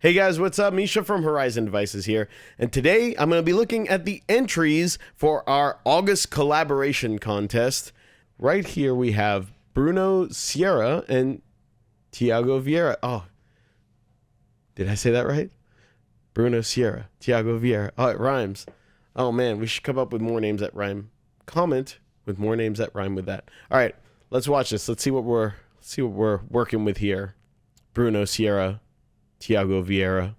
Hey guys, what's up? Misha from Horizon Devices here, and today I'm going to be looking at the entries for our August collaboration contest. Right here we have Bruno Sierra and Thiago Vieira. Oh, did I say that right? Bruno Sierra, Thiago Vieira. Oh, it rhymes. Oh man, we should come up with more names that rhyme. Comment with more names that rhyme with that. All right, let's watch this. Let's see what we're working with here. Bruno Sierra, Thiago Vieira.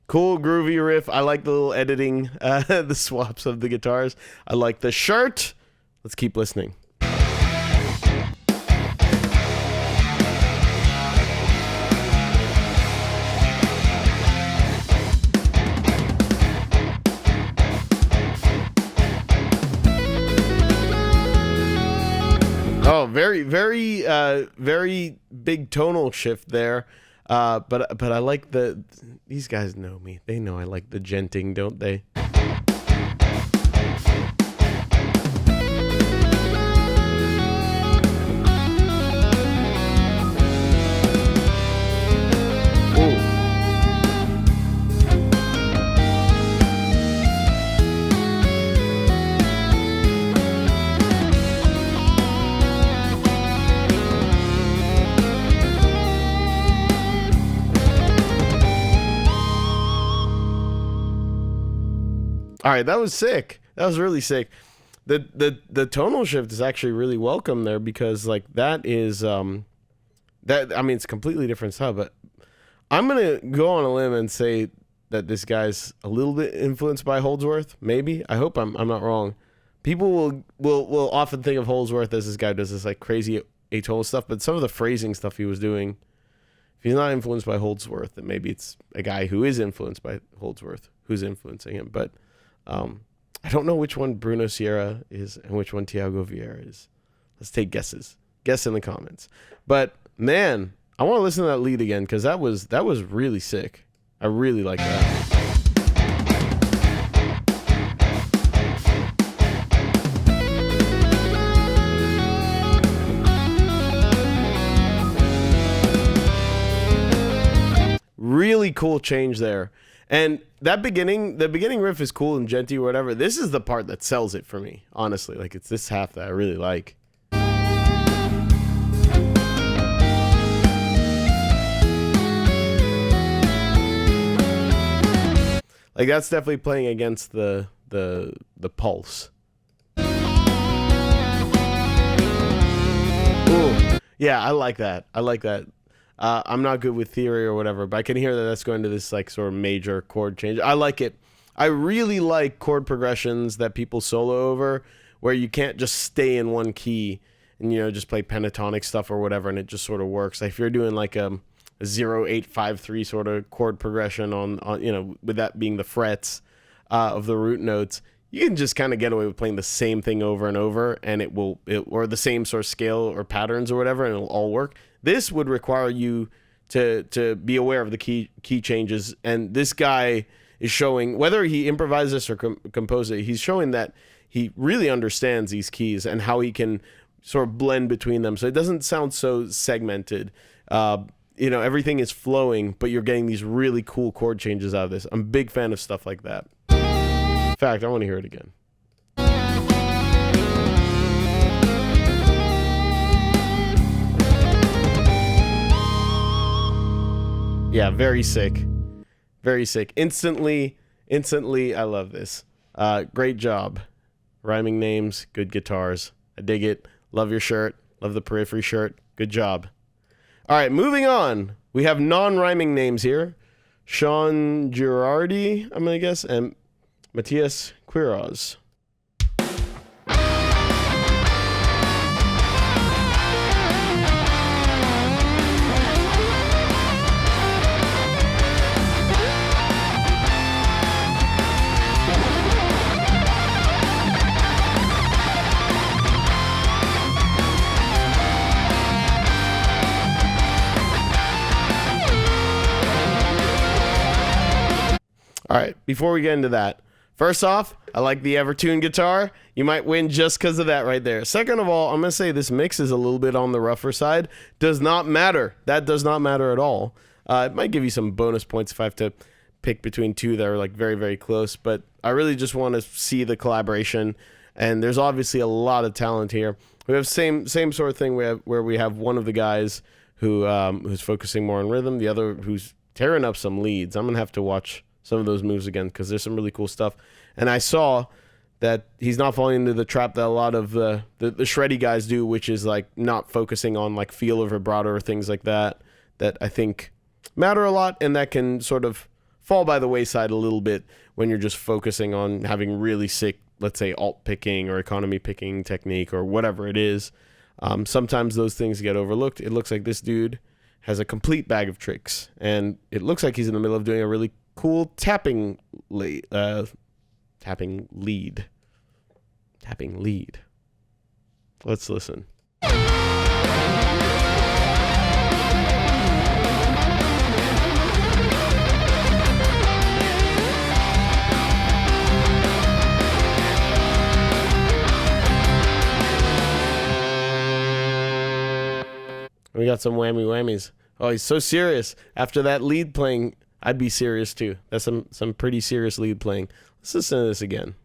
Cool, groovy riff. I like the little editing, the swaps of the guitars. I like the shirt. Let's keep listening. Oh, very big tonal shift there. But I like these guys know me. They know I like the djenting, don't they? All right, that was sick. That was really sick. The tonal shift is actually really welcome there, because like that is that, I mean, it's a completely different style, but I'm gonna go on a limb and say that this guy's a little bit influenced by Holdsworth. Maybe. I hope I'm not wrong. People will often think of Holdsworth as this guy who does this like crazy atonal stuff, but some of the phrasing stuff he was doing, if he's not influenced by Holdsworth, then maybe it's a guy who is influenced by Holdsworth who's influencing him. But I don't know which one Bruno Sierra is and which one Thiago Vieira is. Let's take guesses. Guess in the comments. But man, I want to listen to that lead again, because that was really sick. I really like that. Really cool change there. And the beginning riff is cool and djenty or whatever. This is the part that sells it for me, honestly. Like, it's this half that I really like. Like, that's definitely playing against the pulse. Ooh. Yeah, I like that. I like that. I'm not good with theory or whatever, but I can hear that that's going to this like sort of major chord change. I like it. I really like chord progressions that people solo over, where you can't just stay in one key and, you know, just play pentatonic stuff or whatever, and it just sort of works. Like if you're doing like a 0-8-5-3 sort of chord progression on you know, with that being the frets of the root notes, you can just kind of get away with playing the same thing over and over, and or the same sort of scale or patterns or whatever, and it'll all work. This would require you to be aware of the key changes, and this guy is showing, whether he improvises this or composes it, he's showing that he really understands these keys and how he can sort of blend between them, so it doesn't sound so segmented. You know, everything is flowing, but you're getting these really cool chord changes out of this. I'm a big fan of stuff like that. In fact, I want to hear it again. Yeah, very sick. Very sick. Instantly, I love this. Great job. Rhyming names, good guitars. I dig it. Love your shirt. Love the periphery shirt. Good job. All right, moving on. We have non-rhyming names here. Sean Girardi, I'm going to guess, and Matthias Quiroz. All right, before we get into that, first off, I like the Evertune guitar. You might win just because of that right there. Second of all, I'm going to say this mix is a little bit on the rougher side. Does not matter. That does not matter at all. It might give you some bonus points if I have to pick between two that are like very, very close, but I really just want to see the collaboration, and there's obviously a lot of talent here. We have same sort of thing where we have one of the guys who's focusing more on rhythm, the other who's tearing up some leads. I'm going to have to watch some of those moves again because there's some really cool stuff. And I saw that he's not falling into the trap that a lot of the shreddy guys do, which is like not focusing on like feel or vibrato or things like that I think matter a lot, and that can sort of fall by the wayside a little bit when you're just focusing on having really sick, let's say, alt picking or economy picking technique or whatever it is. Sometimes those things get overlooked. It looks like this dude has a complete bag of tricks, and it looks like he's in the middle of doing a really cool tapping lead. Let's listen. We got some whammy whammies. Oh, he's so serious. After that lead playing, I'd be serious too. That's some pretty serious lead playing. Let's listen to this again.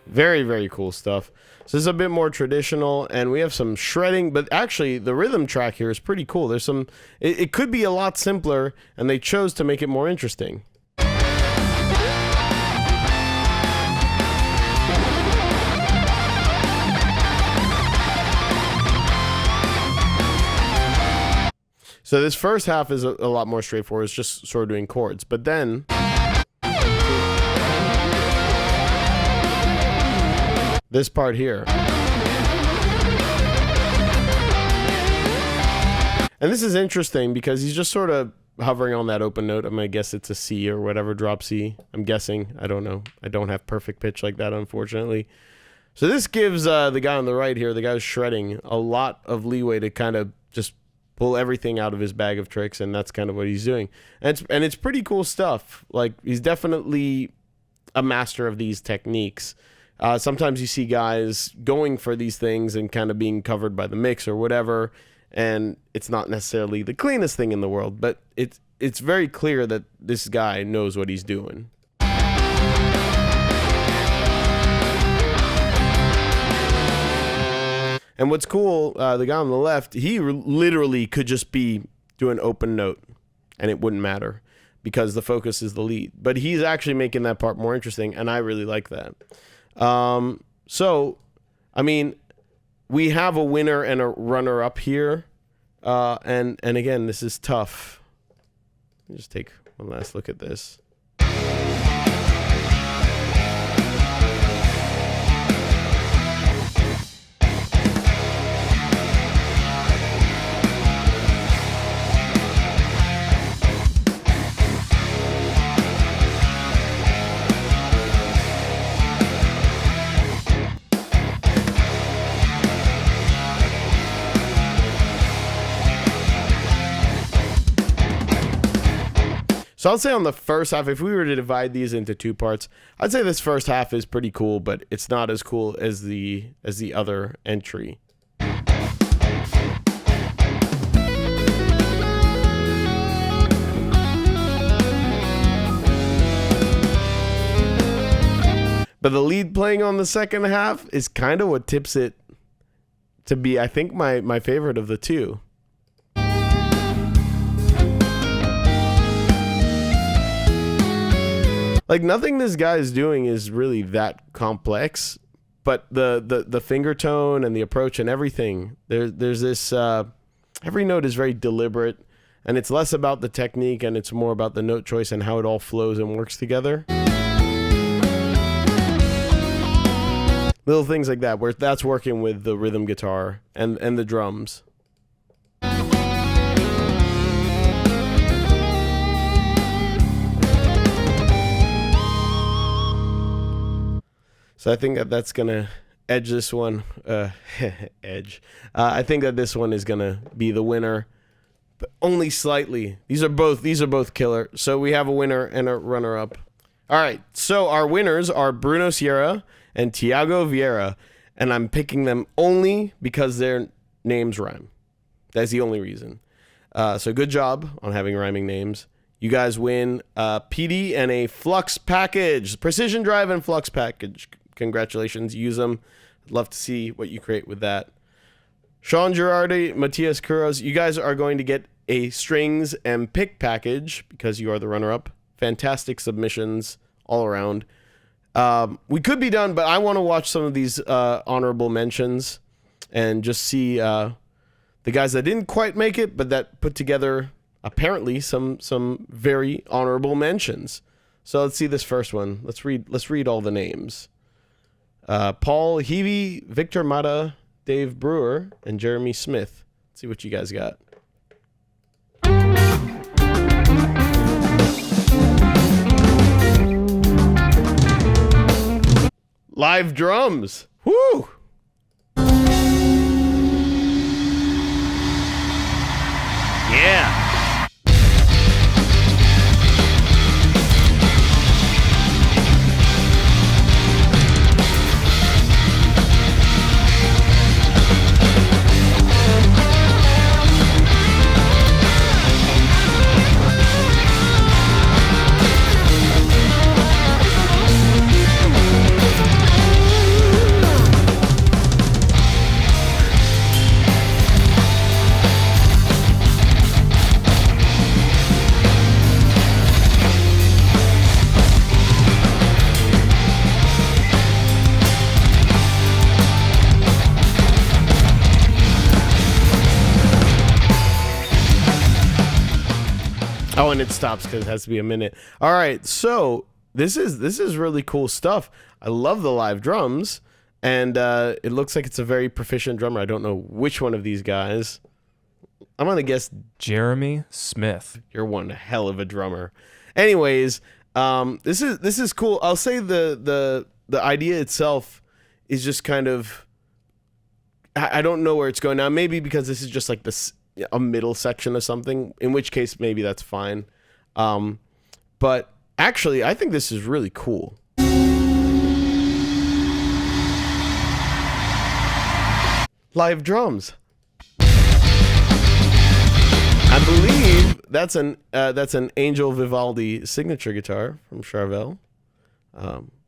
Very, very cool stuff. So this is a bit more traditional, and we have some shredding, but actually the rhythm track here is pretty cool. There's some, it could be a lot simpler, and they chose to make it more interesting. So this first half is a lot more straightforward. It's just sort of doing chords, but then this part here. And this is interesting because he's just sort of hovering on that open note. I'm going to guess it's a C or whatever, drop C. I'm guessing. I don't know. I don't have perfect pitch like that, unfortunately. So this gives the guy on the right here, the guy who's shredding, a lot of leeway to kind of just pull everything out of his bag of tricks, and that's kind of what he's doing. And it's pretty cool stuff. Like, he's definitely a master of these techniques. Sometimes you see guys going for these things and kind of being covered by the mix or whatever, and it's not necessarily the cleanest thing in the world, but it's very clear that this guy knows what he's doing. And what's cool, the guy on the left, he literally could just be doing open note, and it wouldn't matter because the focus is the lead. But he's actually making that part more interesting, and I really like that. So, I mean, we have a winner and a runner-up here, and again, this is tough. Let me just take one last look at this. So I'll say on the first half, if we were to divide these into two parts, I'd say this first half is pretty cool, but it's not as cool as the other entry. But the lead playing on the second half is kind of what tips it to be, I think, my favorite of the two. Like, nothing this guy is doing is really that complex, but the finger tone and the approach and everything, there's this, every note is very deliberate, and it's less about the technique and it's more about the note choice and how it all flows and works together. Little things like that, where that's working with the rhythm guitar and the drums. So I think that that's gonna edge this one. Edge. I think that this one is gonna be the winner, but only slightly. These are both killer. So we have a winner and a runner-up. All right. So our winners are Bruno Sierra and Tiago Vieira, and I'm picking them only because their names rhyme. That's the only reason. So good job on having rhyming names. You guys win PD and a Flux package, Precision Drive and Flux package. Congratulations. Use them. I'd love to see what you create with that. Sean Girardi, Matias Kuros, you guys are going to get a strings and pick package because you are the runner-up. Fantastic submissions all around. We could be done, but I want to watch some of these honorable mentions and just see the guys that didn't quite make it, but that put together apparently some very honorable mentions. So let's see this first one. Let's read all the names. Paul Heavey, Victor Mata, Dave Brewer, and Jeremy Smith. Let's see what you guys got. Live drums. Woo! Yeah. Oh, and it stops because it has to be a minute. All right, so this is really cool stuff. I love the live drums, and it looks like it's a very proficient drummer. I don't know which one of these guys. I'm gonna guess Jeremy Smith. You're one hell of a drummer. Anyways, this is cool. I'll say the idea itself is just kind of, I don't know where it's going now. Maybe because this is just like a middle section of something, in which case maybe that's fine. But actually, I think this is really cool. Live drums. I believe that's an Angel Vivaldi signature guitar from Charvel,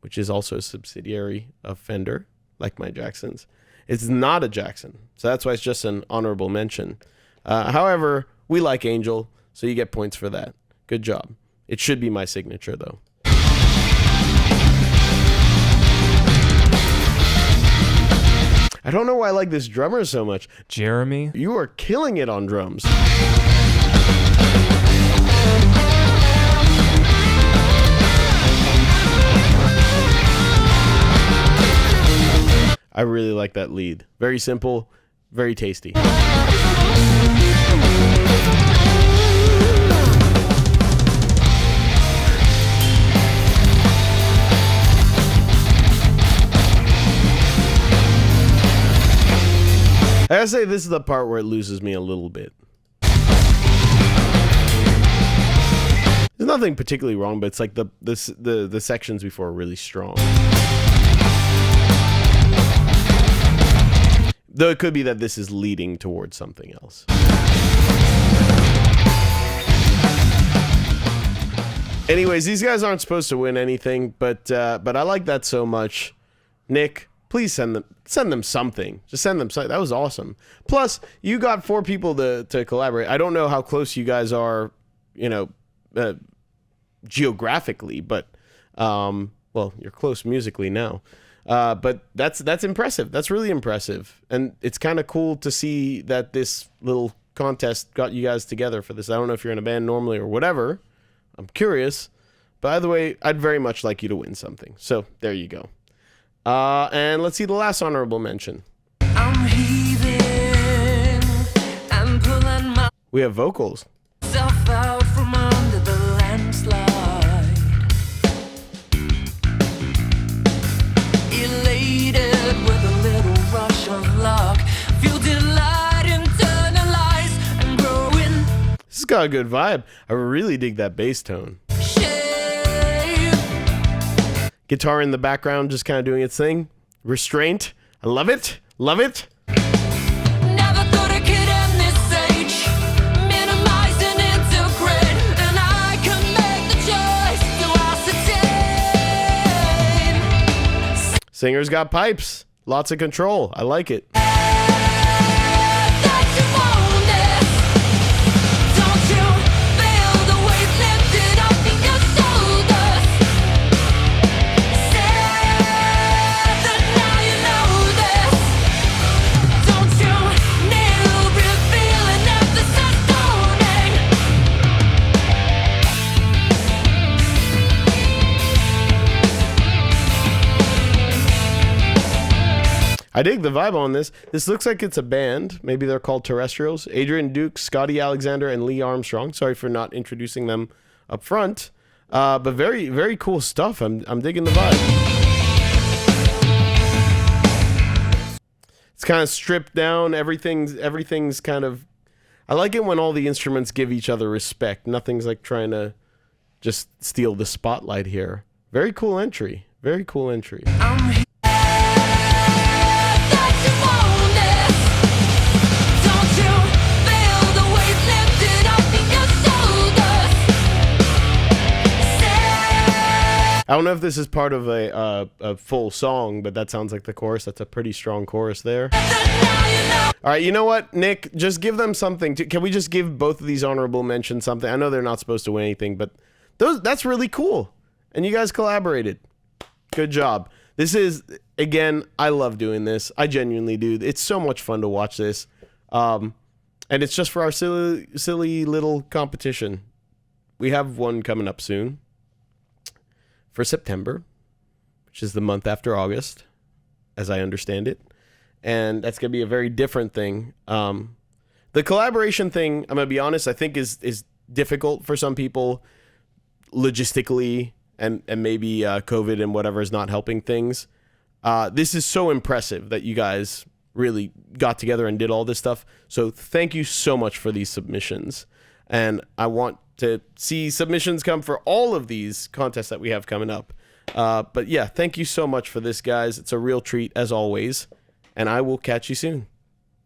which is also a subsidiary of Fender, like my Jacksons. It's not a Jackson, so that's why it's just an honorable mention. However, we like Angel, so you get points for that. Good job. It should be my signature, though. I don't know why I like this drummer so much. Jeremy. You are killing it on drums. I really like that lead. Very simple, very tasty. I gotta say, this is the part where it loses me a little bit. There's nothing particularly wrong, but it's like the sections before are really strong. Though it could be that this is leading towards something else. Anyways, these guys aren't supposed to win anything, but I like that so much. Nick, please send them something. Just send them something. That was awesome. Plus, you got 4 people to collaborate. I don't know how close you guys are, geographically, but well, you're close musically now. But that's impressive. That's really impressive. And it's kind of cool to see that this little contest got you guys together for this. I don't know if you're in a band normally or whatever. I'm curious. But either way, I'd very much like you to win something. So there you go. And let's see the last honorable mention. I'm heaving and pulling We have vocals. myself out from under the landslide. Elated with a little rush of luck. Feel delight, internalize and growing. This has got a good vibe. I really dig that bass tone. Shape. Guitar in the background just kind of doing its thing. Restraint. I love it. Love it. Never thought I could end this age. Minimize and integrate. And I can make the choice to ascertain. Singer's got pipes. Lots of control. I like it. That you want this. Don't you feel the weight lifted off of your shoulders? Said that now you know this. Don't you kneel, revealing emphasis toning? I dig the vibe on this. This looks like it's a band. Maybe they're called Terrestrials. Adrian Duke, Scotty Alexander, and Lee Armstrong. Sorry for not introducing them up front. But very, very cool stuff. I'm digging the vibe. It's kind of stripped down. Everything's kind of... I like it when all the instruments give each other respect. Nothing's like trying to just steal the spotlight here. Very cool entry. Very cool entry. I'm here. That you want this. Don't you feel the weight lifted off of your shoulders? Said I don't know if this is part of a full song, but that sounds like the chorus. That's a pretty strong chorus there. that now you know. All right, you know what, Nick? Just give them something. Can we just give both of these honorable mentions something? I know they're not supposed to win anything, but that's really cool. And you guys collaborated. Good job. This is, again, I love doing this. I genuinely do. It's so much fun to watch this. And it's just for our silly little competition. We have one coming up soon for September, which is the month after August, as I understand it. And that's going to be a very different thing. The collaboration thing, I'm going to be honest, I think is difficult for some people logistically, and maybe COVID and whatever is not helping things. This is so impressive that you guys really got together and did all this stuff. So thank you so much for these submissions. And I want to see submissions come for all of these contests that we have coming up. But yeah, thank you so much for this, guys. It's a real treat, as always. And I will catch you soon.